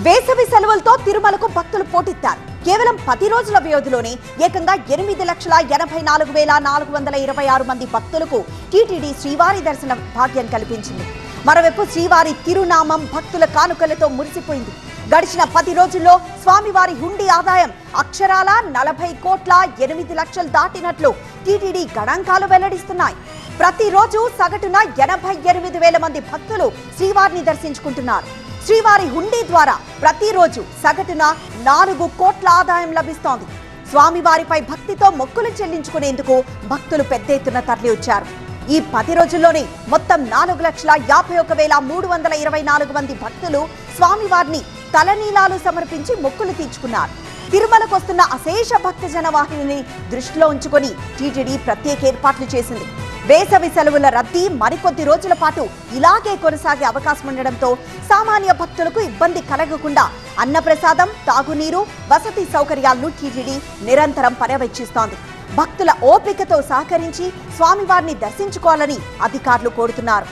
వేసవి సెలవులతో తిరుమలకు భక్తులు పోటెత్తారు. కేవలం 10 రోజుల వ్యవధిలోనే ఏకంగా 8,84,426 మంది భక్తులకు టీటీడీ శ్రీవారి దర్శన భాగ్యం కల్పించింది. మరోవైపు శ్రీవారి తిరునామం భక్తుల కానుకలతో మురిసిపోయింది. గడిచిన 10 రోజుల్లో స్వామివారి హుండీ ఆదాయం అక్షరాల 40,08 లక్షలు దాటినట్లు టీటీడీ గణాంకాలు వెల్లడిస్తున్నాయి. ప్రతిరోజు సగటున 88,000 మంది భక్తులు శ్రీవారిని దర్శించుకుంటున్నారు. శ్రీవారి హుండీ ద్వారా ప్రతిరోజు సగటున 4 కోట్ల ఆదాయం లభిస్తోంది. స్వామివారిపై భక్తితో మొక్కులు చెల్లించుకునేందుకు భక్తులు పెద్ద ఎత్తున తరలివచ్చారు. ఈ 10 రోజుల్లోనే మొత్తం 4,51,324 మంది భక్తులు స్వామివారిని తలనీలాలు సమర్పించి మొక్కులు తీర్చుకున్నారు. తిరుమలకు వస్తున్న అశేష భక్తజన వాహినిని దృష్టిలో ఉంచుకొని టీటీడీ ప్రత్యేక ఏర్పాట్లు చేసింది. వేసవి సెలవుల రద్దీ మరికొద్ది రోజుల పాటు ఇలాగే కొనసాగే అవకాశం ఉండడంతో సామాన్య భక్తులకు ఇబ్బంది కలగకుండా అన్నప్రసాదం, తాగునీరు, వసతి సౌకర్యాలను టీటీడీ నిరంతరం పర్యవేక్షిస్తోంది. భక్తుల ఓపికతో సహకరించి స్వామివారిని దర్శించుకోవాలని అధికారులు కోరుతున్నారు.